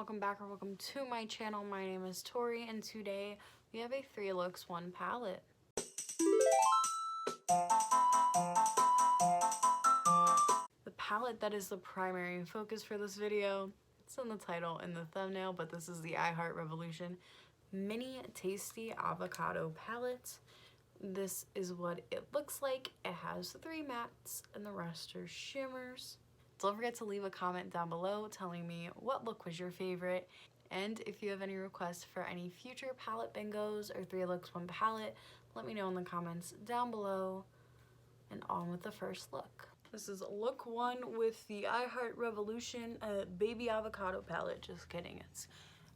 welcome back or welcome to my channel. My name is Tori and today we have a 3 looks 1 palette. The palette that is the primary focus for this video, it's in the title and the thumbnail, but this is the I Heart Revolution Mini Tasty Avocado palette. This is what it looks like. It has 3 mattes and the rest are shimmers. Don't forget to leave a comment down below telling me what look was your favorite, and if you have any requests for any future palette bingos or 3 looks 1 palette, let me know in the comments down below. And on with the first look. This is look 1 with the I Heart Revolution Baby Avocado palette. Just kidding, it's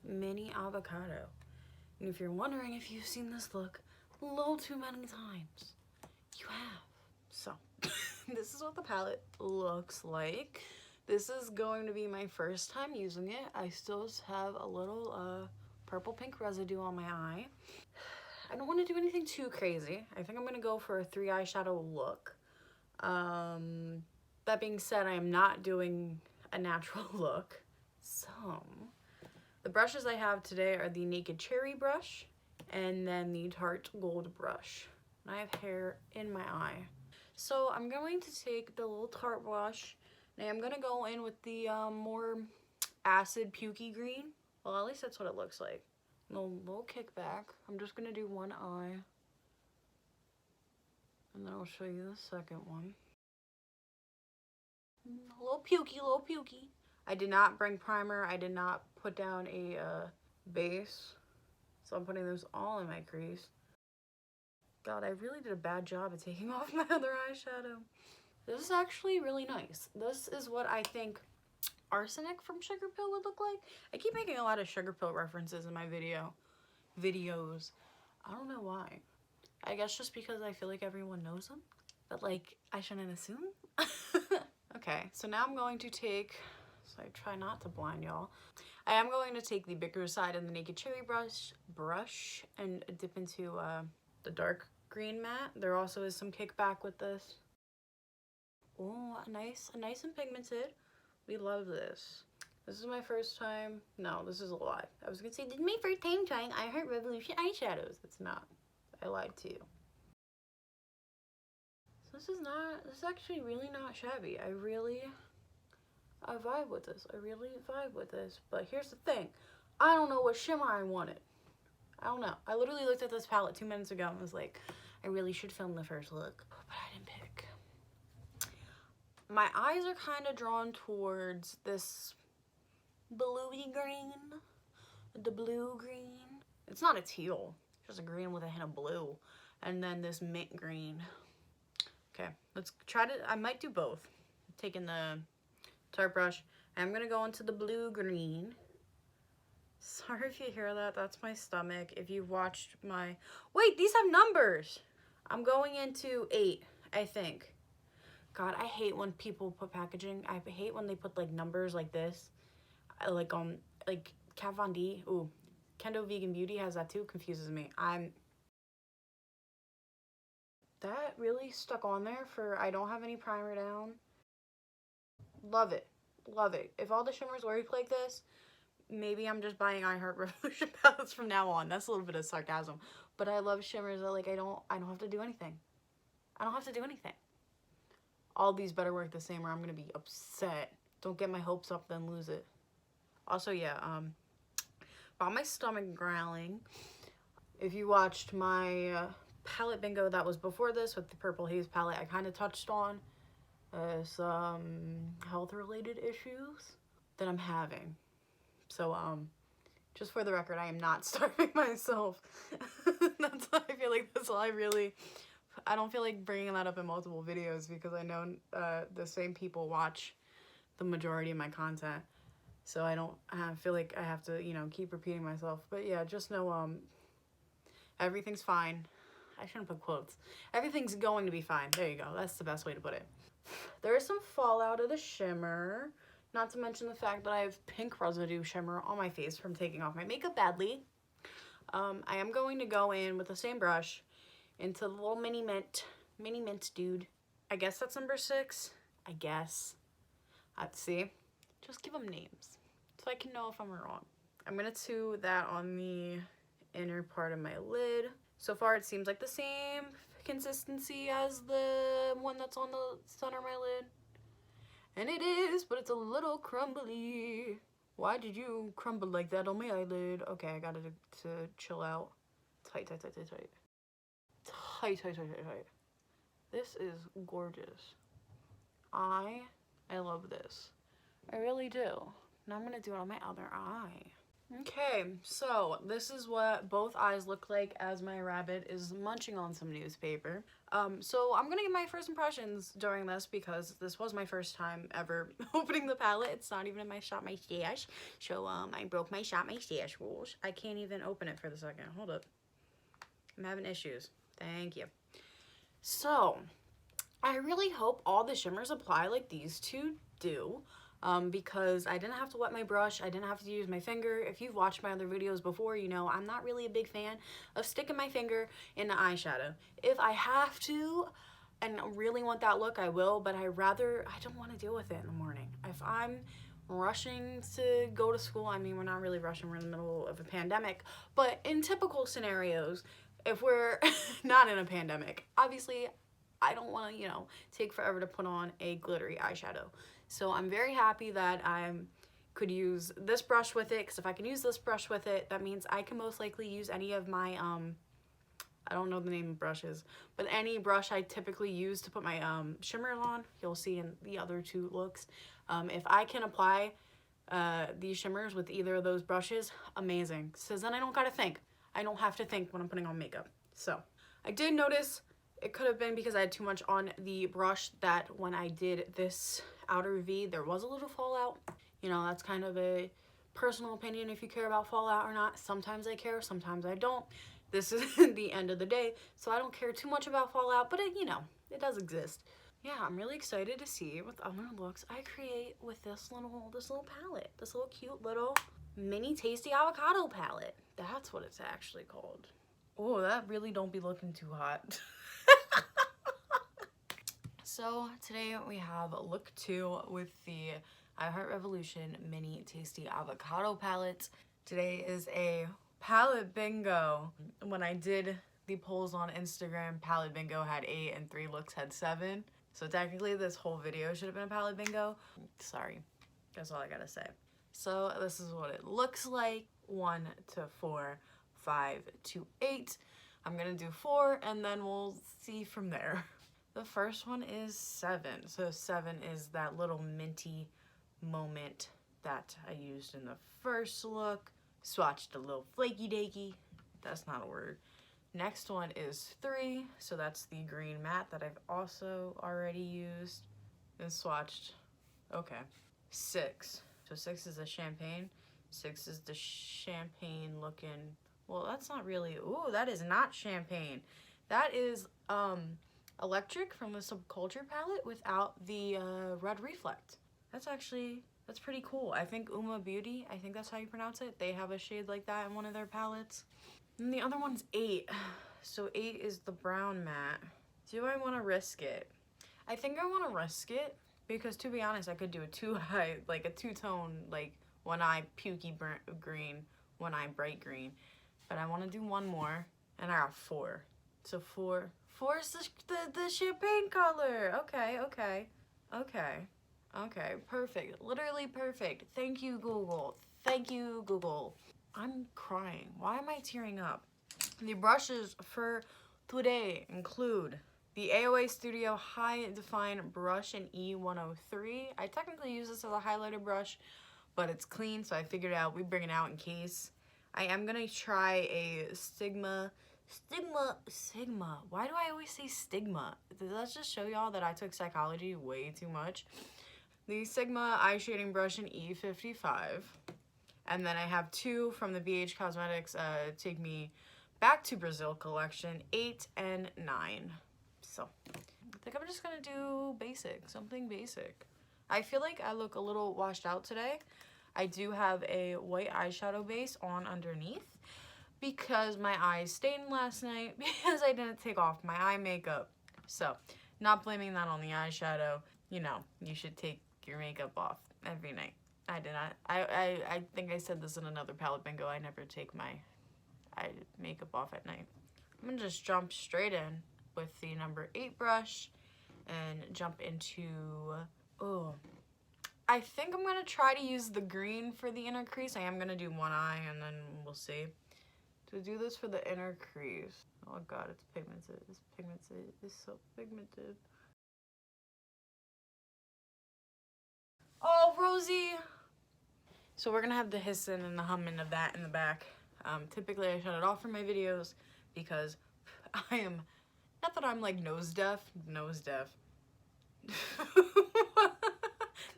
Mini Avocado. And if you're wondering if you've seen this look a little too many times, you have. So this is what the palette looks like. This is going to be my first time using it. I still have a little purple pink residue on my eye. I don't want to do anything too crazy. I think I'm going to go for a 3 eyeshadow look. That being said, I am not doing a natural look. So the brushes I have today are the Naked Cherry brush and then the Tarte Gold brush. And I have hair in my eye. So I'm going to take the little Tarte brush and I'm going to go in with the more acid pukey green. Well, at least that's what it looks like. A little kickback. I'm just going to do one eye. And then I'll show you the second one. A little pukey, little pukey. I did not bring primer. I did not put down a base. So I'm putting those all in my crease. God, I really did a bad job of taking off my other eyeshadow. This is actually really nice. This is what I think Arsenic from Sugar Pill would look like. I keep making a lot of Sugar Pill references in my videos. I don't know why. I guess just because I feel like everyone knows them. But like, I shouldn't assume. Okay, so now I'm going to take, so I try not to blind y'all. I am going to take the bigger side of the Naked Cherry brush and dip into the dark green matte. There also is some kickback with this. Oh, nice and pigmented. We love this. This is my first time. No, this is a lie. I was gonna say, this is my first time trying I Heart Revolution eyeshadows. It's not. I lied to you. So this is actually really not shabby. I vibe with this. I really vibe with this. But here's the thing. I don't know what shimmer I wanted. I don't know. I literally looked at this palette 2 minutes ago and was like, I really should film the first look. But I didn't pick. My eyes are kind of drawn towards this bluey green. The blue green. It's not a teal. It's just a green with a hint of blue. And then this mint green. Okay, let's try to, I might do both. I'm taking the Tarte brush. I'm going to go into the blue green. Sorry if you hear that. That's my stomach. If you've watched my... Wait, these have numbers. I'm going into 8, I think. God, I hate when people put packaging. I hate when they put like numbers like this. Like Kat Von D. Ooh, Kendo Vegan Beauty has that too. Confuses me. That really stuck on there for I don't have any primer down. Love it. Love it. If all the shimmers work like this, maybe I'm just buying I Heart Revolution palettes from now on. That's a little bit of sarcasm. But I love shimmers that like I don't have to do anything. I don't have to do anything. All these better work the same or I'm gonna be upset. Don't get my hopes up then lose it. Also, yeah, about my stomach growling. If you watched my palette bingo that was before this with the Purple Haze palette, I kind of touched on some health related issues that I'm having. So just for the record, I am not starving myself. That's why I feel like that's all I don't feel like bringing that up in multiple videos because I know the same people watch the majority of my content. So I don't feel like I have to, you know, keep repeating myself. But yeah, just know everything's fine. I shouldn't put quotes. Everything's going to be fine. There you go. That's the best way to put it. There is some fallout of the shimmer. Not to mention the fact that I have pink residue shimmer on my face from taking off my makeup badly. I am going to go in with the same brush into the little mini mint dude. I guess that's number 6. I guess. Let's see. Just give them names. so I can know if I'm wrong. I'm gonna do that on the inner part of my lid. So far it seems like the same consistency as the one that's on the center of my lid. And it is, but it's a little crumbly. Why did you crumble like that on my eyelid? Okay, I got it to chill out. Tight, tight, tight, tight, tight. Tight, tight, tight, tight, tight. This is gorgeous. I love this. I really do. Now I'm gonna do it on my other eye. Okay, so this is what both eyes look like as my rabbit is munching on some newspaper. So I'm gonna give my first impressions during this because this was my first time ever opening the palette. It's not even in my shop my stash. So I broke my shop my stash rules. I can't even open it for the second. Hold up. I'm having issues. Thank you. So I really hope all the shimmers apply like these two do. Because I didn't have to wet my brush, I didn't have to use my finger. If you've watched my other videos before, you know I'm not really a big fan of sticking my finger in the eyeshadow. If I have to and really want that look, I will, but I don't want to deal with it in the morning. If I'm rushing to go to school, I mean, we're not really rushing, we're in the middle of a pandemic, but in typical scenarios, if we're not in a pandemic, obviously I don't want to, you know, take forever to put on a glittery eyeshadow. So I'm very happy that I could use this brush with it, because if I can use this brush with it, that means I can most likely use any of my, I don't know the name of brushes, but any brush I typically use to put my shimmers on, you'll see in the other two looks. If I can apply these shimmers with either of those brushes, amazing. So then I don't gotta think. I don't have to think when I'm putting on makeup. So I did notice it could have been because I had too much on the brush that when I did this outer V, there was a little fallout. You know, that's kind of a personal opinion if you care about fallout or not. Sometimes I care, sometimes I don't. This is the end of the day, so I don't care too much about fallout, but it, you know, it does exist. Yeah, I'm really excited to see what other looks I create with this little palette. This little cute little mini tasty avocado palette. That's what it's actually called. Oh, that really don't be looking too hot. So today we have look 2 with the I Heart Revolution mini tasty avocado palette. Today is a palette bingo. When I did the polls on Instagram, palette bingo had 8 and 3 looks had 7. So technically this whole video should have been a palette bingo. Sorry, that's all I gotta say. So this is what it looks like. 1 to 4, 5 to 8. I'm gonna do 4 and then we'll see from there. The first one is 7. So 7 is that little minty moment that I used in the first look. Swatched a little flaky dakey. That's not a word. Next one is 3. So that's the green matte that I've also already used and swatched. Okay. 6. So 6 is a champagne. 6 is the champagne looking. Well, that's not really. Ooh, that is not champagne. That is Electric from the Subculture palette without the red reflect. That's pretty cool. I think Uma Beauty, I think that's how you pronounce it. They have a shade like that in one of their palettes. And the other one's 8. So 8 is the brown matte. Do I want to risk it? I think I want to risk it because, to be honest, I could do a two-tone, like one eye pukey green, one eye bright green. But I want to do one more, and I got 4. So 4 is the champagne color. Okay, perfect. Literally perfect. Thank you, Google. Thank you, Google. I'm crying. Why am I tearing up? The brushes for today include the AOA Studio High Define Brush in E103. I technically use this as a highlighter brush, but it's clean, so I figured out we bring it out in case. I am gonna try a Sigma. Why do I always say stigma? Let's just show y'all that I took psychology way too much. The Sigma eye shading brush in E55. And then I have 2 from the BH Cosmetics Take Me Back to Brazil collection, 8 and 9. So I think I'm just gonna do something basic. I feel like I look a little washed out today. I do have a white eyeshadow base on underneath because my eyes stained last night because I didn't take off my eye makeup. So, not blaming that on the eyeshadow. You know, you should take your makeup off every night. I did not. I think I said this in another palette bingo. I never take my makeup off at night. I'm gonna just jump straight in with the number 8 brush and jump into, oh, I think I'm gonna try to use the green for the inner crease. I am gonna do one eye and then we'll see. To do this for the inner crease. Oh god, it's pigmented. It's pigmented. It's so pigmented. Oh, Rosie! So we're gonna have the hissing and the humming of that in the back. Typically I shut it off for my videos because I am, not that I'm like nose deaf.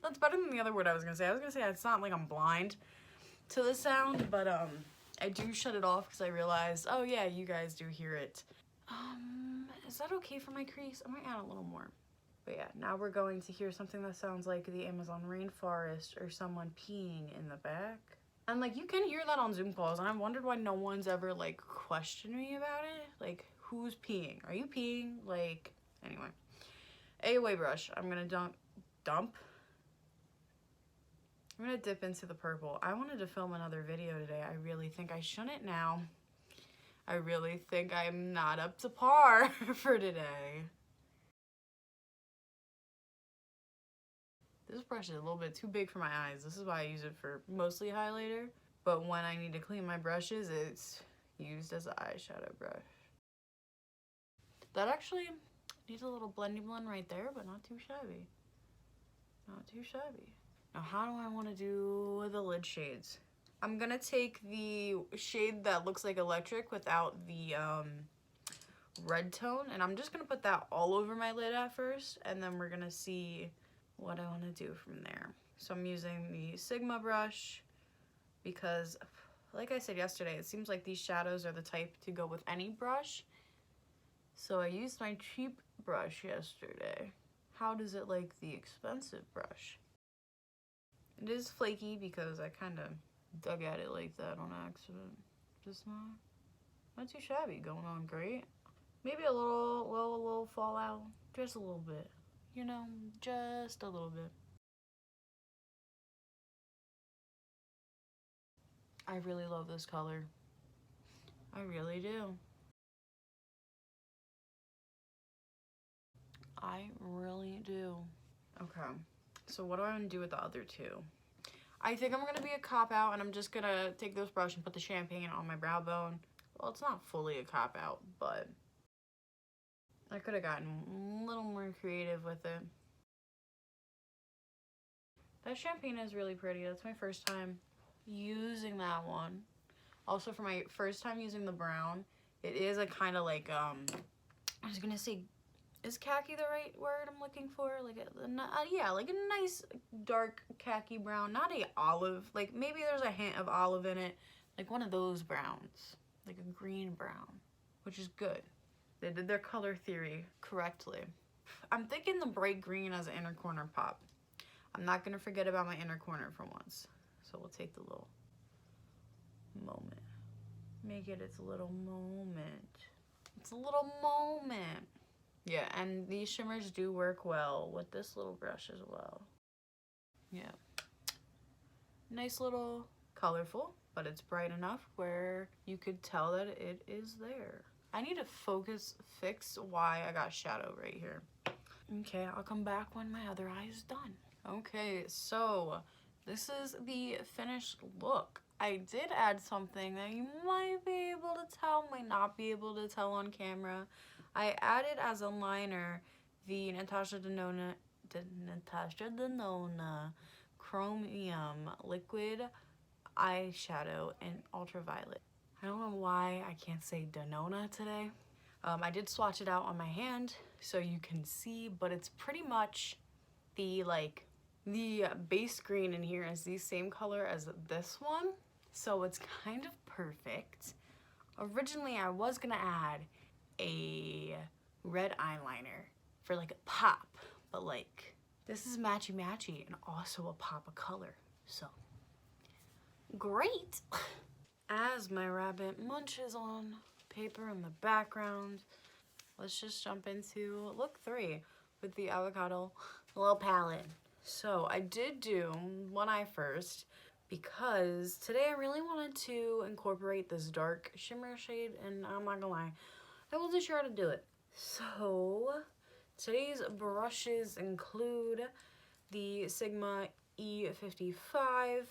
That's better than the other word I was gonna say. I was gonna say it's not like I'm blind to the sound, but I do shut it off because I realized, oh yeah, you guys do hear it. Is that okay for my crease? I might add a little more. But yeah, now we're going to hear something that sounds like the Amazon rainforest or someone peeing in the back. And like you can hear that on Zoom calls, and I wondered why no one's ever like questioned me about it. Like, who's peeing? Are you peeing? Like, anyway. AOA brush. I'm gonna I'm gonna dip into the purple. I wanted to film another video today. I really think I shouldn't now. I really think I'm not up to par for today. This brush is a little bit too big for my eyes. This is why I use it for mostly highlighter. But when I need to clean my brushes, it's used as an eyeshadow brush. That actually needs a little blendy blend right there, but not too shabby. Not too shabby. Now, how do I want to do the lid shades? I'm gonna take the shade that looks like electric without the red tone, and I'm just gonna put that all over my lid at first, and then we're gonna see what I want to do from there. So I'm using the Sigma brush because, like I said yesterday, it seems like these shadows are the type to go with any brush. So I used my cheap brush yesterday. How does it like the expensive brush? It is flaky because I kind of dug at it like that on accident. Just not too shabby. Going on great. Maybe a little fallout. Just a little bit. You know, just a little bit. I really love this color. I really do. I really do. Okay, so what do I want to do with the other two? I think I'm gonna be a cop out, and I'm just gonna take this brush and put the champagne on my brow bone. Well, it's not fully a cop out, but I could have gotten a little more creative with it. That champagne is really pretty. That's my first time using that one. Also, for my first time using the brown, it is a kind of like, I was gonna say, is khaki the right word I'm looking for? Like, yeah, like a nice dark khaki brown, not a olive. Like, maybe there's a hint of olive in it. Like one of those browns, like a green brown, which is good. They did their color theory correctly. I'm thinking the bright green as an inner corner pop. I'm not gonna forget about my inner corner for once. So we'll take the little moment. Make it its little moment. It's a little moment. Yeah, and these shimmers do work well with this little brush as well. Yeah. Nice little colorful, but it's bright enough where you could tell that it is there. I need to fix why I got shadow right here. Okay, I'll come back when my other eye is done. Okay, so this is the finished look. I did add something that you might be able to tell, might not be able to tell on camera. I added as a liner the Natasha Denona Chromium Liquid Eyeshadow in Ultraviolet. I don't know why I can't say Denona today. I did swatch it out on my hand so you can see, but it's pretty much the base green in here is the same color as this one. So it's kind of perfect. Originally, I was gonna add a red eyeliner for like a pop, but like this is matchy-matchy and also a pop of color. So great. As my rabbit munches on paper in the background, let's just jump into look 3 with the Avocado little palette. So I did do one eye first because today I really wanted to incorporate this dark shimmer shade, and I'm not gonna lie, I wasn't sure how to do it. So today's brushes include the Sigma E55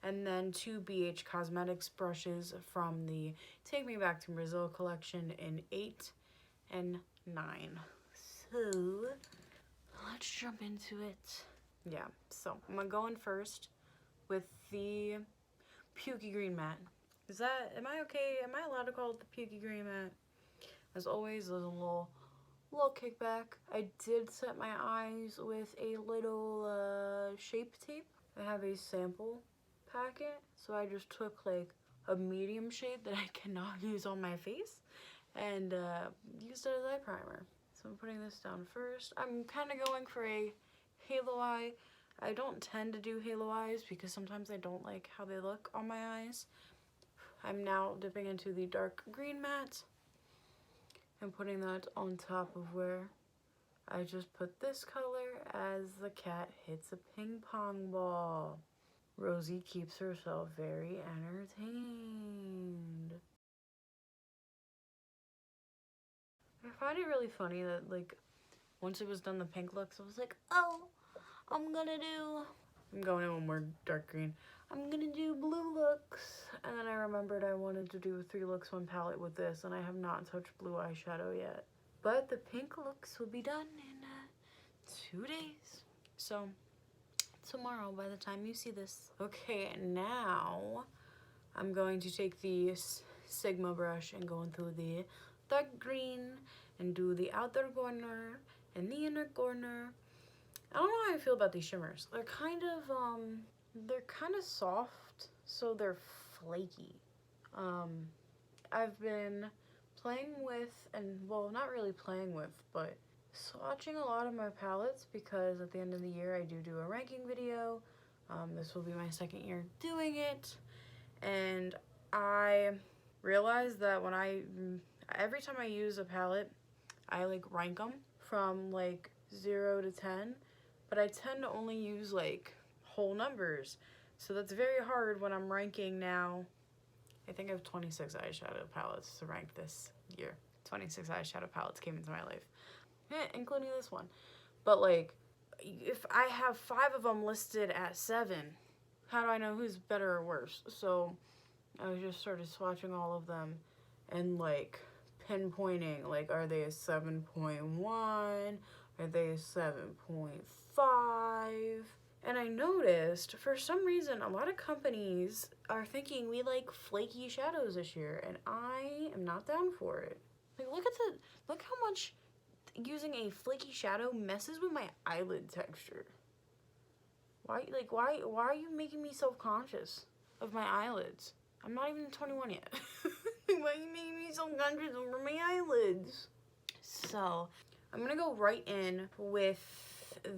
and then 2 BH Cosmetics brushes from the Take Me Back to Brazil collection in 8 and 9. So let's jump into it. Yeah, so I'm gonna go in first with the Pukey Green Matte. Am I okay? Am I allowed to call it the Pukey Green Matte? As always, there's a little kickback. I did set my eyes with a little shape tape. I have a sample packet, so I just took like a medium shade that I cannot use on my face and used it as eye primer. So I'm putting this down first. I'm kind of going for a halo eye. I don't tend to do halo eyes because sometimes I don't like how they look on my eyes. I'm now dipping into the dark green matte and putting that on top of where I just put this color as the cat hits a ping pong ball. Rosie keeps herself very entertained. I find it really funny that, like, once it was done the pink looks, I was like, oh, I'm going in one more dark green. I'm gonna do blue looks. And then I remembered I wanted to do a 3 looks 1 palette with this, and I have not touched blue eyeshadow yet. But the pink looks will be done in 2 days. So tomorrow by the time you see this. Okay, now I'm going to take the Sigma brush and go into the dark green and do the outer corner and the inner corner. I don't know how I feel about these shimmers. They're kind of soft, so they're flaky. I've been playing with, and well, not really playing with, but swatching a lot of my palettes because at the end of the year I do a ranking video. This will be my 2nd year doing it, and I realized that every time I use a palette, I like rank them from like 0 to 10, but I tend to only use like whole numbers. So that's very hard when I'm ranking now. I think I have 26 eyeshadow palettes to rank this year. 26 eyeshadow palettes came into my life, including this one. But like, if I have 5 of them listed at 7, how do I know who's better or worse? So I just started swatching all of them and like pinpointing, like, are they a 7.1? Are they a 7.5? And I noticed, for some reason, a lot of companies are thinking we like flaky shadows this year, and I am not down for it. Like, look how much using a flaky shadow messes with my eyelid texture. Why are you making me self-conscious of my eyelids? I'm not even 21 yet. Why are you making me self-conscious over my eyelids? So, I'm gonna go right in with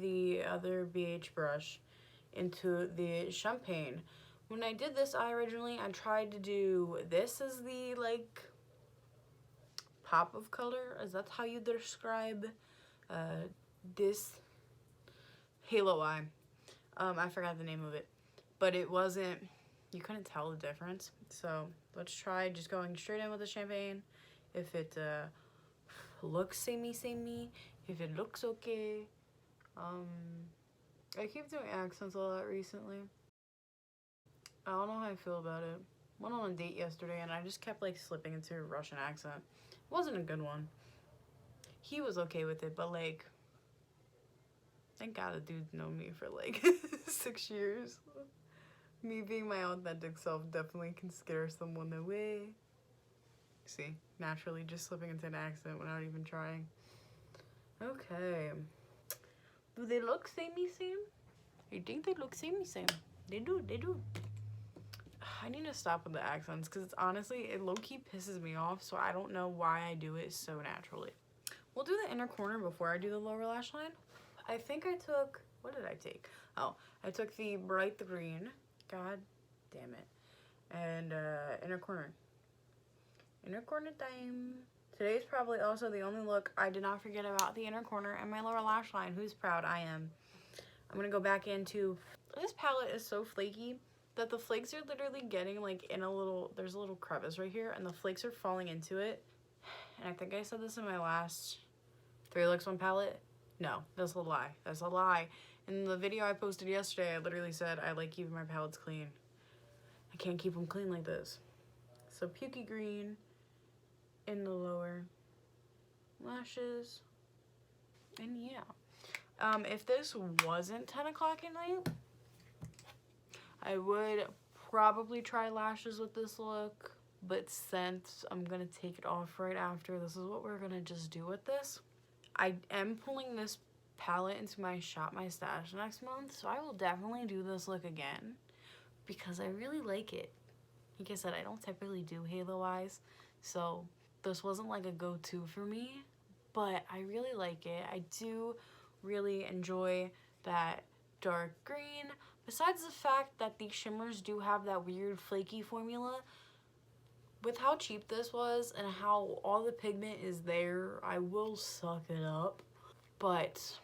the other BH brush into the champagne. When I did this eye originally, I tried to do this as the like pop of color. Is that how you describe this halo eye? I forgot the name of it, but it wasn't, you couldn't tell the difference. So let's try just going straight in with the champagne. If it looks samey, if it looks okay. I keep doing accents a lot recently. I don't know how I feel about it. Went on a date yesterday and I just kept like slipping into a Russian accent. It wasn't a good one. He was okay with it, but like, thank God the dude's known me for like 6 years. Me being my authentic self definitely can scare someone away. See, naturally just slipping into an accent without even trying. Okay. Do they look samey same? I think they look samey same. They do. I need to stop with the accents because honestly, it low-key pisses me off, so I don't know why I do it so naturally. We'll do the inner corner before I do the lower lash line. I think I took, what did I take? Oh, I took the bright green. God damn it. And inner corner. Inner corner time. Today's probably also the only look I did not forget about the inner corner and my lower lash line. Who's proud? I am. I'm gonna go back into, this palette is so flaky that the flakes are literally getting like in a little, there's a little crevice right here and the flakes are falling into it. And I think I said this in my last 3 looks 1 palette. No, that's a lie. That's a lie. In the video I posted yesterday, I literally said I like keeping my palettes clean. I can't keep them clean like this. So pukey green in the lower lashes. And yeah. If this wasn't 10 o'clock at night, I would probably try lashes with this look. But since I'm going to take it off right after, this is what we're going to just do with this. I am pulling this palette into my Shop My Stash next month, so I will definitely do this look again because I really like it. Like I said, I don't typically do halo eyes, so this wasn't like a go-to for me, but I really like it. I do really enjoy that dark green. Besides the fact that these shimmers do have that weird flaky formula, with how cheap this was and how all the pigment is there, I will suck it up. But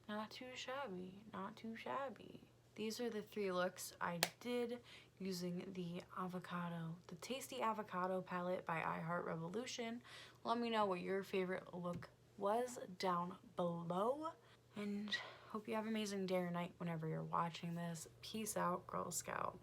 not too shabby, not too shabby. These are the 3 looks I did using the Avocado, the Tasty Avocado palette by iHeart Revolution. Let me know what your favorite look was down below. And hope you have an amazing day or night whenever you're watching this. Peace out, Girl Scout.